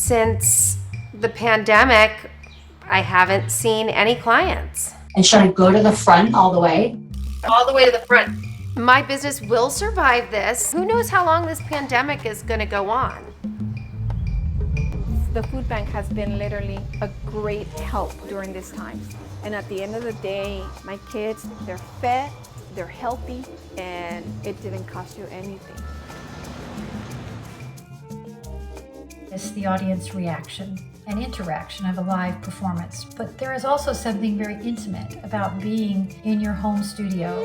Since the pandemic, I haven't seen any clients. And should I go to the front all the way? All the way to the front. My business will survive this. Who knows how long this pandemic is going to go on? The food bank has been literally a great help during this time. And at the end of the day, my kids, they're fed, they're healthy, and it didn't cost you anything. It's the audience reaction and interaction of a live performance, but there is also something very intimate about being in your home studio.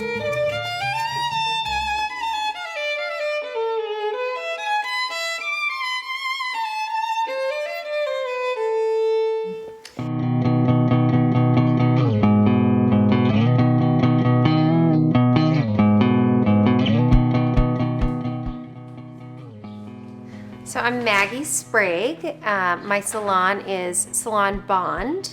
So I'm Maggie Sprague. My salon is Salon Bond,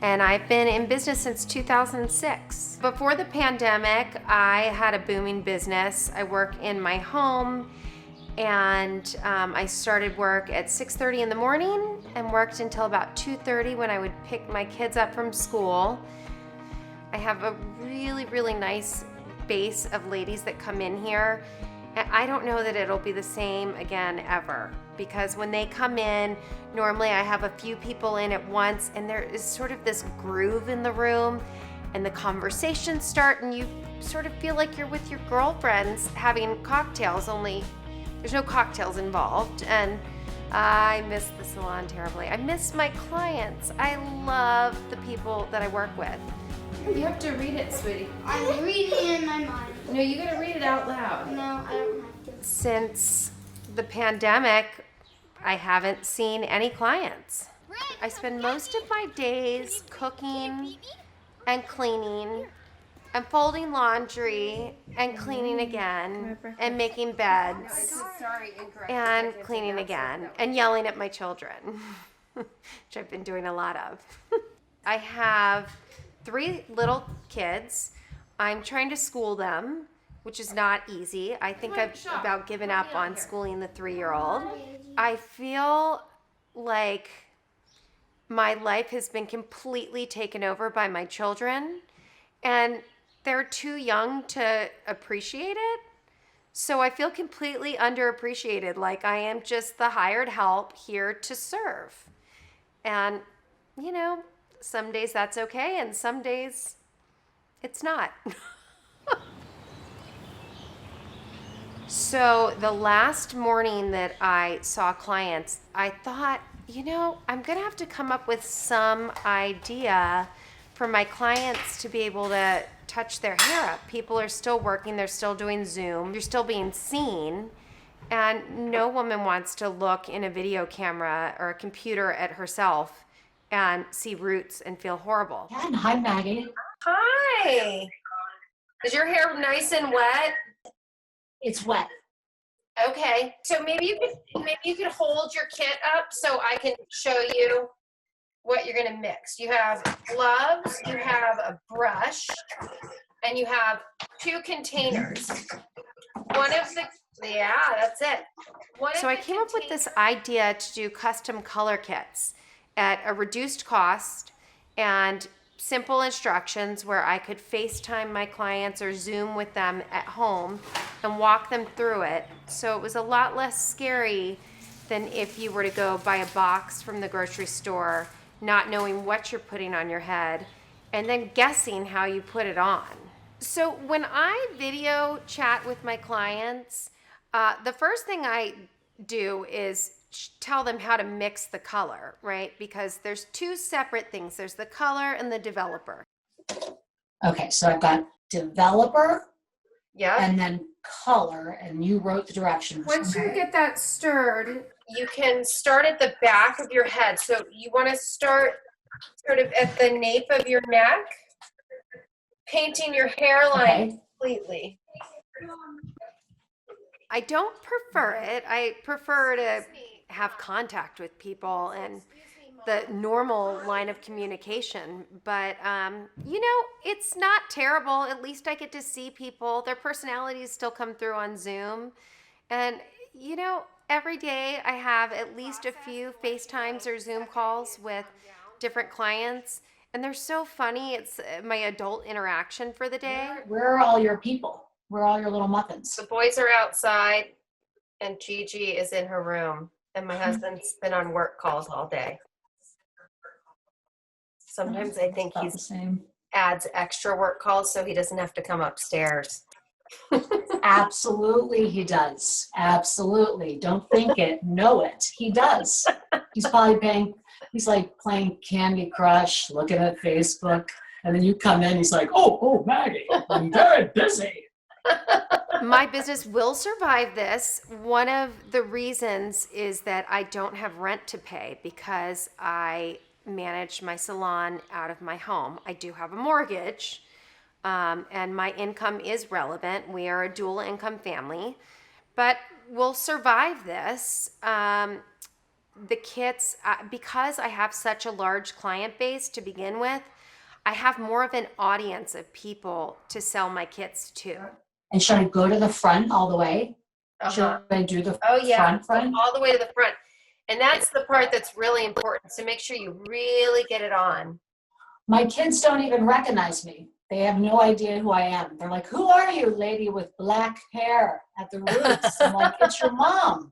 and I've been in business since 2006. Before the pandemic, I had a booming business. I work in my home, and I started work at 6:30 in the morning and worked until about 2:30 when I would pick my kids up from school. I have a really, really nice base of ladies that come in here. I don't know that it'll be the same again ever, because when they come in, normally I have a few people in at once, and there is sort of this groove in the room, and the conversations start, and you sort of feel like you're with your girlfriends having cocktails, only there's no cocktails involved. And I miss the salon terribly. I miss my clients. I love the people that I work with. You have to read it, sweetie. I'm reading it in my mind. No, you gotta read it out loud. No, I don't have to. Since the pandemic, I haven't seen any clients. I spend most of my days cooking and cleaning and folding laundry and cleaning again and making beds and cleaning again and yelling at my children, which I've been doing a lot of. I have 3 little kids. I'm trying to school them, which is not easy. I think I've about given up on schooling the 3-year-old. I feel like my life has been completely taken over by my children, and they're too young to appreciate it. So I feel completely underappreciated, like I am just the hired help here to serve. And, you know, some days that's okay, and some days it's not. So the last morning that I saw clients, I thought, you know, I'm gonna have to come up with some idea for my clients to be able to touch their hair up. People are still working, they're still doing Zoom, you're still being seen, and no woman wants to look in a video camera or a computer at herself and see roots and feel horrible. Yeah, and hi, Maggie. Hi. Is your hair nice and wet? It's wet. Okay. So maybe you could hold your kit up so I can show you what you're gonna mix. You have gloves, you have a brush, and you have 2 containers. That's it. So I came up with this idea to do custom color kits at a reduced cost and simple instructions where I could FaceTime my clients or Zoom with them at home and walk them through it. So it was a lot less scary than if you were to go buy a box from the grocery store, not knowing what you're putting on your head, and then guessing how you put it on. So when I video chat with my clients, the first thing I do is tell them how to mix the color, right? Because there's 2 separate things. There's the color and the developer. Okay, so I've got developer Yeah. and then color, and you wrote the directions. Once you get that stirred, you can start at the back of your head. So you want to start sort of at the nape of your neck, painting your hairline completely. I don't prefer it. I prefer to have contact with people and the normal line of communication. But, you know, it's not terrible. At least I get to see people. Their personalities still come through on Zoom. And, you know, Every day I have at least a few FaceTimes or Zoom calls with different clients, and they're so funny. It's my adult interaction for the day. Where are all your people? Where are all your little muffins? The boys are outside, and Gigi is in her room, and my husband's been on work calls all day. Sometimes I think About he the same. adds extra work calls so he doesn't have to come upstairs. Absolutely, he does. Absolutely. Don't think it, know it. He does. He's like playing Candy Crush, looking at Facebook, and then you come in, he's like, oh, Maggie, I'm very busy. My business will survive this. One of the reasons is that I don't have rent to pay because I manage my salon out of my home. I do have a mortgage, and my income is relevant. We are a dual income family, but we'll survive this. The kits, because I have such a large client base to begin with, I have more of an audience of people to sell my kits to. And should I go to the front all the way? Uh-huh. Should I do the Oh yeah, front? all the way to the front. And that's the part that's really important. So make sure you really get it on. My kids don't even recognize me. They have no idea who I am. They're like, who are you, lady with black hair at the roots? I'm like, it's your mom.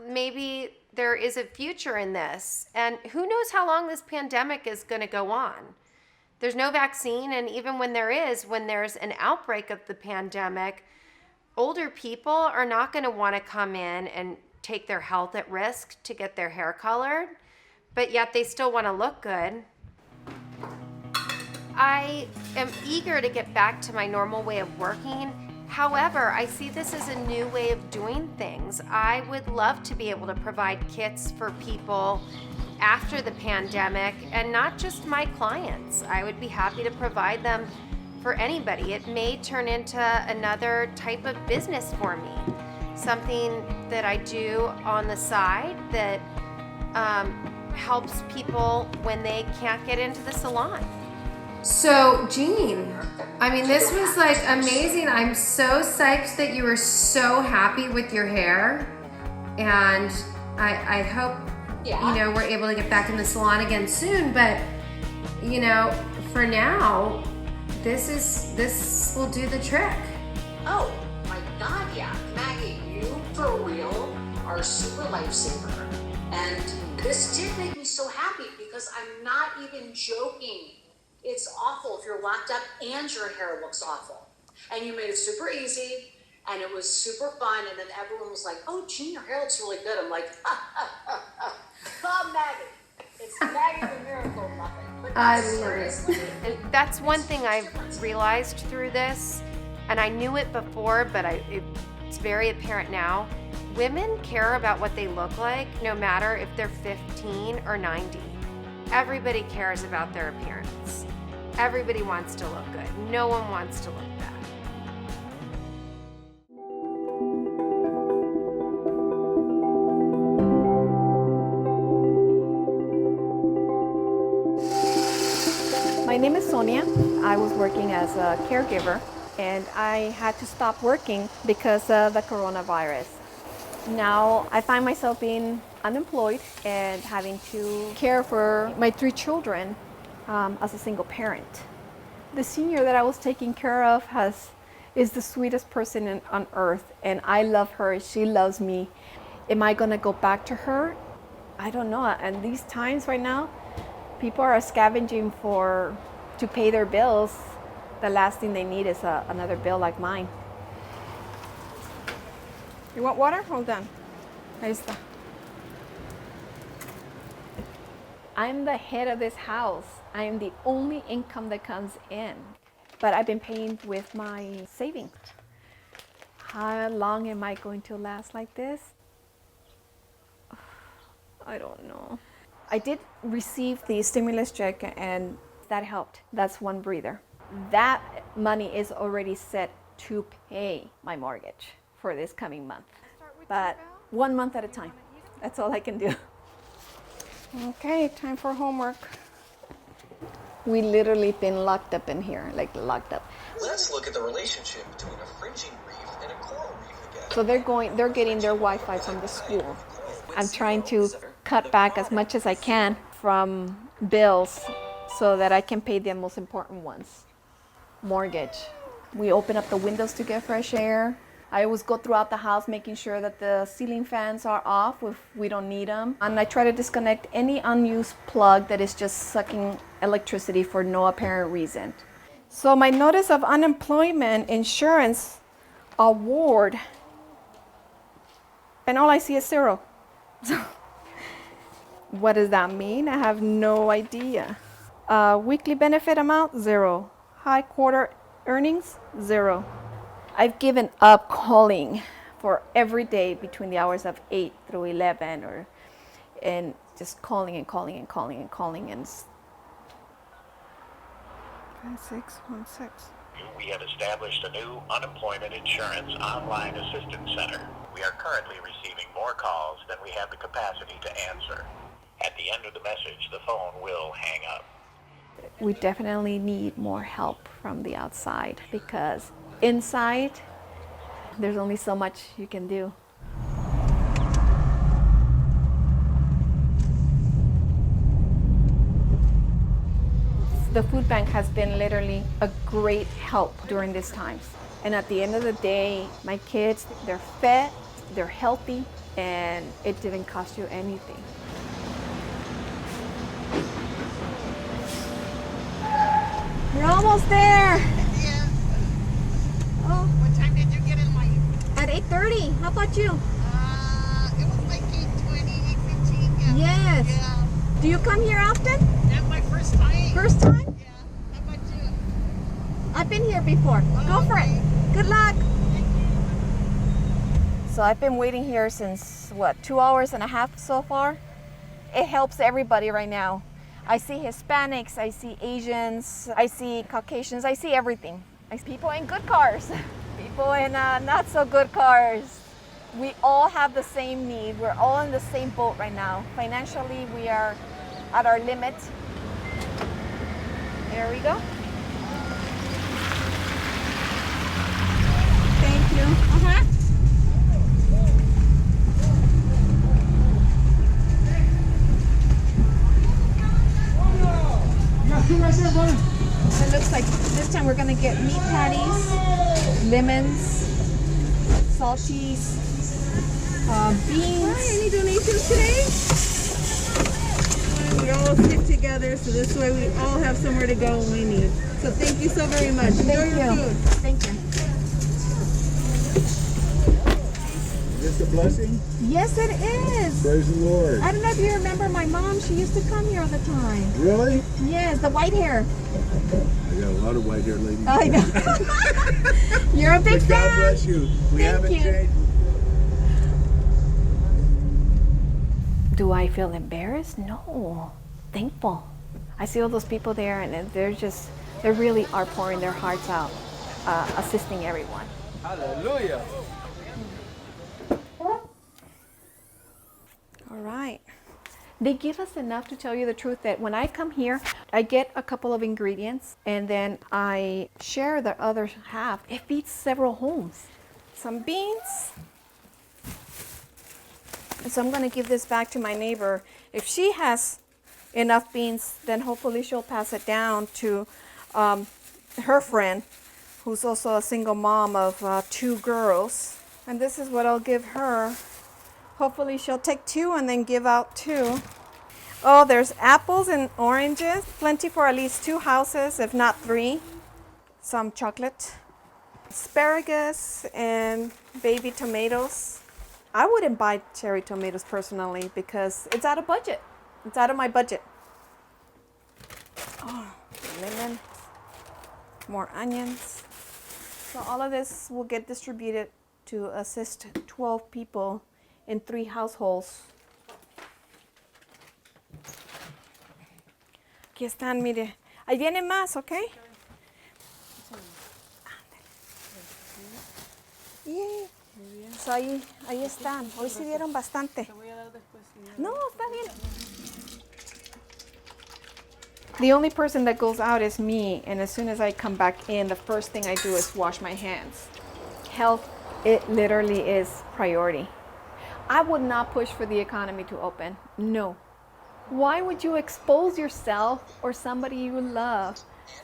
Maybe there is a future in this. And who knows how long this pandemic is going to go on. There's no vaccine. And even when there's an outbreak of the pandemic, older people are not going to want to come in and take their health at risk to get their hair colored, but yet they still want to look good. I am eager to get back to my normal way of working. However, I see this as a new way of doing things. I would love to be able to provide kits for people after the pandemic, and not just my clients. I would be happy to provide them for anybody. It may turn into another type of business for me, something that I do on the side that helps people when they can't get into the salon. So, Jean, I mean, this was like amazing. I'm so psyched that you were so happy with your hair, and I hope we're able to get back in the salon again soon. But for now, this will do the trick. Oh my God, yeah. Maggie, you for real are a super lifesaver. And this did make me so happy because I'm not even joking. It's awful if you're locked up and your hair looks awful. And you made it super easy and it was super fun. And then everyone was like, oh, Jean, your hair looks really good. I'm like, Come, Maggie. It's Maggie the Miracle Muffin. But I love it. And that's one thing I've realized through this, and I knew it before, but it's very apparent now. Women care about what they look like, no matter if they're 15 or 90. Everybody cares about their appearance. Everybody wants to look good. No one wants to look bad. My name is Sonia. I was working as a caregiver, and I had to stop working because of the coronavirus. Now I find myself being unemployed and having to care for my 3 children as a single parent. The senior that I was taking care of is the sweetest person on earth, and I love her. She loves me. Am I gonna go back to her? I don't know. And these times right now, people are scavenging to pay their bills. The last thing they need is another bill like mine. You want water? Hold on. Ahí está. I'm the head of this house. I am the only income that comes in. But I've been paying with my savings. How long am I going to last like this? I don't know. I did receive the stimulus check and that helped. That's one breather. That money is already set to pay my mortgage for this coming month. But 1 month at a time. That's all I can do. Okay, time for homework. We literally been locked up in here, like locked up. Let's look at the relationship between a fringing reef and a coral reef again. So they're getting their Wi-Fi from the school. I'm trying to cut back as much as I can from bills so that I can pay the most important ones. Mortgage. We open up the windows to get fresh air. I always go throughout the house making sure that the ceiling fans are off if we don't need them. And I try to disconnect any unused plug that is just sucking electricity for no apparent reason. So my notice of unemployment insurance award, and all I see is 0. What does that mean? I have no idea. Weekly benefit amount, 0. High quarter earnings, 0. I've given up calling for every day between the hours of 8 through 11 and just calling and 5616. We have established a new unemployment insurance online assistance center. We are currently receiving more calls than we have the capacity to answer. At the end of the message, the phone will hang up. We definitely need more help from the outside because inside, there's only so much you can do. The food bank has been literally a great help during these times. And at the end of the day, my kids, they're fed, they're healthy, and it didn't cost you anything. We're almost there. Yeah. Oh, What time did you get in line? at 8:30. How about you? It was like 8:20, 8:15. Yeah. Yes. Yeah. Do you come here often? That's my first time. First time? Yeah. How about you? I've been here before. Go for it. Good luck. So I've been waiting here since, 2 hours and a half so far? It helps everybody right now. I see Hispanics, I see Asians, I see Caucasians, I see everything. I see people in good cars, people in not so good cars. We all have the same need. We're all in the same boat right now. Financially, we are at our limit. There we go. Thank you. It looks like this time we're gonna get meat patties, lemons, salties, beans. Hi, any donations today? We all stick together, so this way we all have somewhere to go when we need. So thank you so very much. Enjoy Thank your you. food. Thank you. Is this a blessing? Yes, it is. Praise the Lord. I don't know if you remember my mom. She used to come here all the time. Really? Yes, the white hair. I got a lot of white haired ladies. I know. You're a big But God fan. bless you. We Thank haven't you. changed. Do I feel embarrassed? No. Thankful. I see all those people there and they really are pouring their hearts out, assisting everyone. Hallelujah. All right. They give us enough to tell you the truth that when I come here, I get a couple of ingredients and then I share the other half. It feeds several homes. Some beans. And so I'm going to give this back to my neighbor. If she has enough beans, then hopefully she'll pass it down to her friend, who's also a single mom of 2 girls. And this is what I'll give her. Hopefully she'll take 2 and then give out 2. Oh, there's apples and oranges. Plenty for at least 2 houses, if not 3. Some chocolate. Asparagus and baby tomatoes. I wouldn't buy cherry tomatoes personally because it's out of budget. It's out of my budget. Oh, lemon. More onions. So all of this will get distributed to assist 12 people in 3 households. Aquí están, mire. Ahí vienen más, ¿ok? Yeah. So ahí están. Hoy sí dieron bastante. No, está bien. The only person that goes out is me, and as soon as I come back in, the first thing I do is wash my hands. Health It literally is priority. I would not push for the economy to open. No. Why would you expose yourself or somebody you love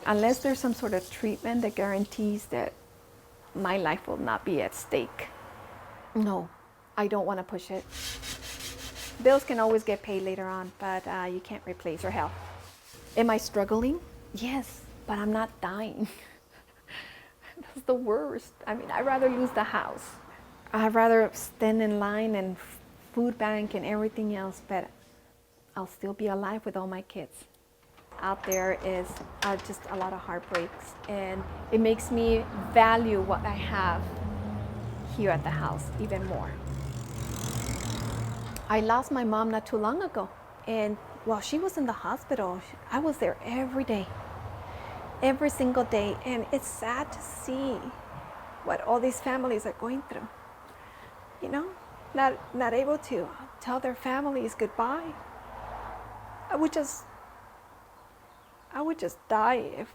unless there's some sort of treatment that guarantees that my life will not be at stake? No, I don't want to push it. Bills can always get paid later on, but you can't replace your health. Am I struggling? Yes, but I'm not dying. That's the worst. I mean, I'd rather lose the house. I'd rather stand in line and food bank and everything else, but I'll still be alive with all my kids. Out there is just a lot of heartbreaks, and it makes me value what I have here at the house even more. I lost my mom not too long ago, and while she was in the hospital, I was there every day, every single day, and it's sad to see what all these families are going through. You know, not able to tell their families goodbye. I would just die if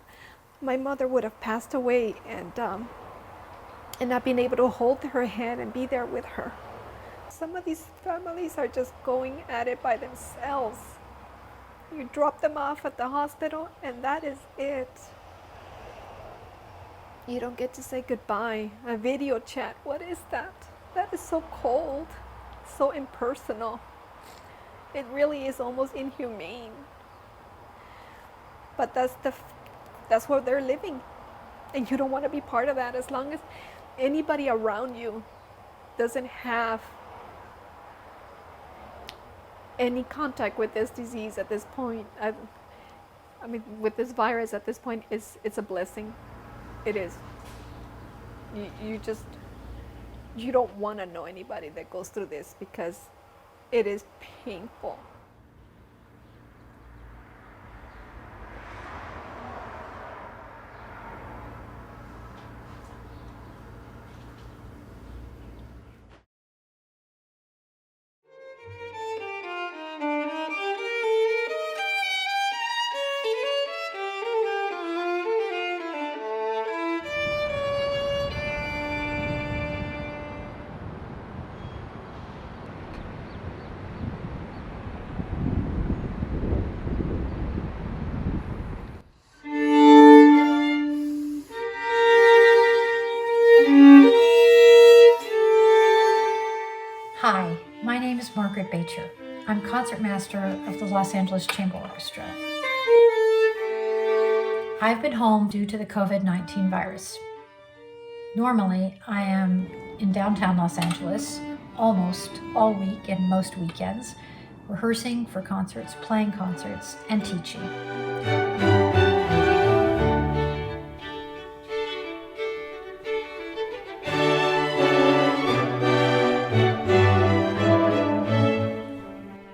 my mother would have passed away and not being able to hold her hand and be there with her. Some of these families are just going at it by themselves. You drop them off at the hospital and that is it. You don't get to say goodbye. A video chat, what is that? That is so cold, so impersonal. It really is almost inhumane. But that's where they're living. And you don't want to be part of that as long as anybody around you doesn't have any contact with this disease at this point. I mean, with this virus at this point, it's a blessing. It is. You don't want to know anybody that goes through this because it is painful. Hi, my name is Margaret Bacher. I'm concertmaster of the Los Angeles Chamber Orchestra. I've been home due to the COVID-19 virus. Normally, I am in downtown Los Angeles almost all week and most weekends, rehearsing for concerts, playing concerts, and teaching.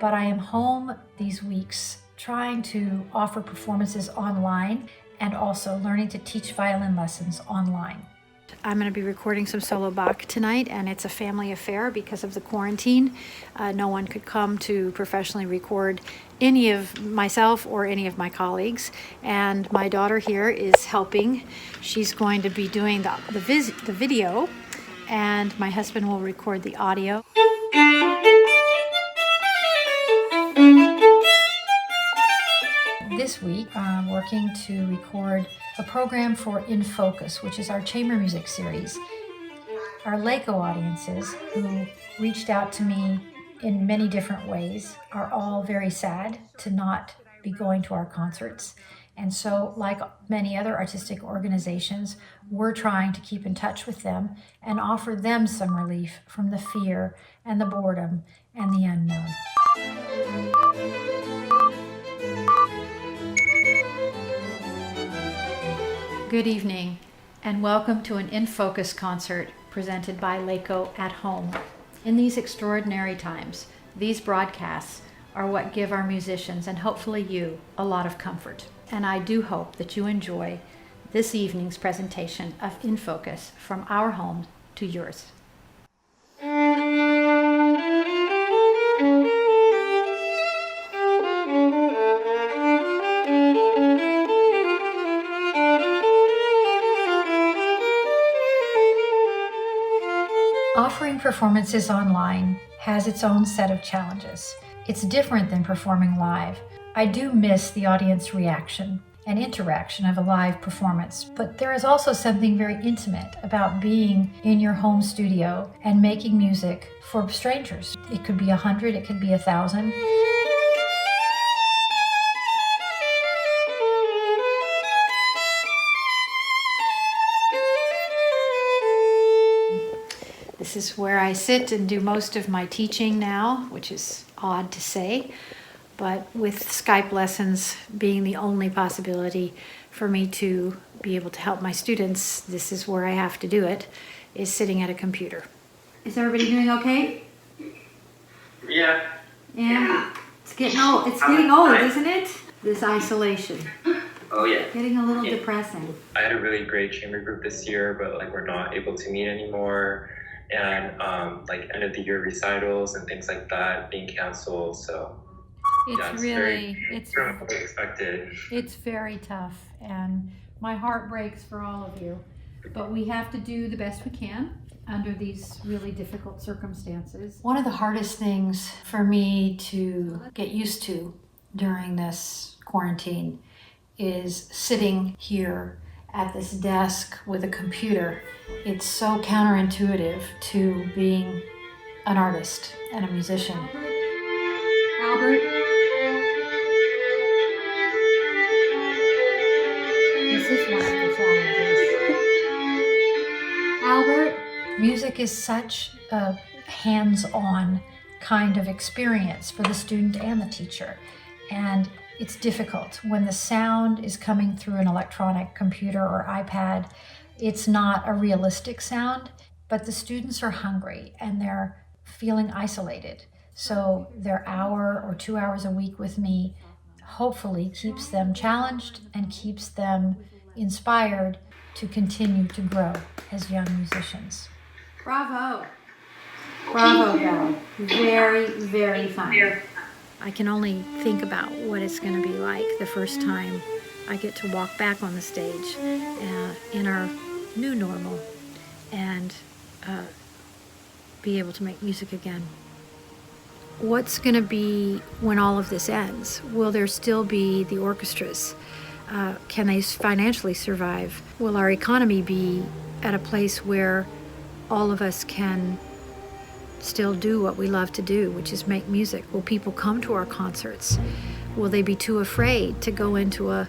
But I am home these weeks trying to offer performances online and also learning to teach violin lessons online. I'm going to be recording some solo Bach tonight, and it's a family affair because of the quarantine. No one could come to professionally record any of myself or any of my colleagues, and my daughter here is helping. She's going to be doing the video, and my husband will record the audio. This week, I'm working to record a program for In Focus, which is our chamber music series. Our LACO audiences, who reached out to me in many different ways, are all very sad to not be going to our concerts. And so, like many other artistic organizations, we're trying to keep in touch with them and offer them some relief from the fear and the boredom and the unknown. Good evening, and welcome to an In Focus concert presented by LACO at Home. In these extraordinary times, these broadcasts are what give our musicians, and hopefully you, a lot of comfort. And I do hope that you enjoy this evening's presentation of In Focus from our home to yours. performances online has its own set of challenges. It's different than performing live. I do miss the audience reaction and interaction of a live performance, but there is also something very intimate about being in your home studio and making music for strangers. It could be 100, it could be 1,000. This is where I sit and do most of my teaching now, which is odd to say. But with Skype lessons being the only possibility for me to be able to help my students, this is where I have to do it, is sitting at a computer. Is everybody doing okay? Yeah. Yeah. It's getting old. It's getting old, isn't it? This isolation. Oh yeah. Getting a little depressing. I had a really great chamber group this year, but like we're not able to meet anymore, and like end of the year recitals and things like that being canceled. So. It's it's unexpected. It's very tough, and my heart breaks for all of you. But we have to do the best we can under these really difficult circumstances. One of the hardest things for me to get used to during this quarantine is sitting here at this desk with a computer. It's so counterintuitive to being an artist and a musician. Albert? This is one of the challenges. Albert? Music is such a hands-on kind of experience for the student and the teacher. And it's difficult when the sound is coming through an electronic computer or iPad. It's not a realistic sound, but the students are hungry and they're feeling isolated. So their hour or 2 hours a week with me hopefully keeps them challenged and keeps them inspired to continue to grow as young musicians. Bravo. Bravo, Bella. Very, very fun. I can only think about what it's going to be like the first time I get to walk back on the stage in our new normal and be able to make music again. What's going to be when all of this ends? Will there still be the orchestras? Can they financially survive? Will our economy be at a place where all of us can still do what we love to do, which is make music? Will people come to our concerts? Will they be too afraid to go into a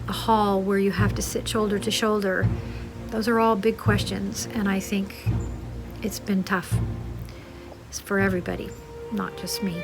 hall where you have to sit shoulder to shoulder? Those are all big questions, and I think it's been tough. It's for everybody, not just me.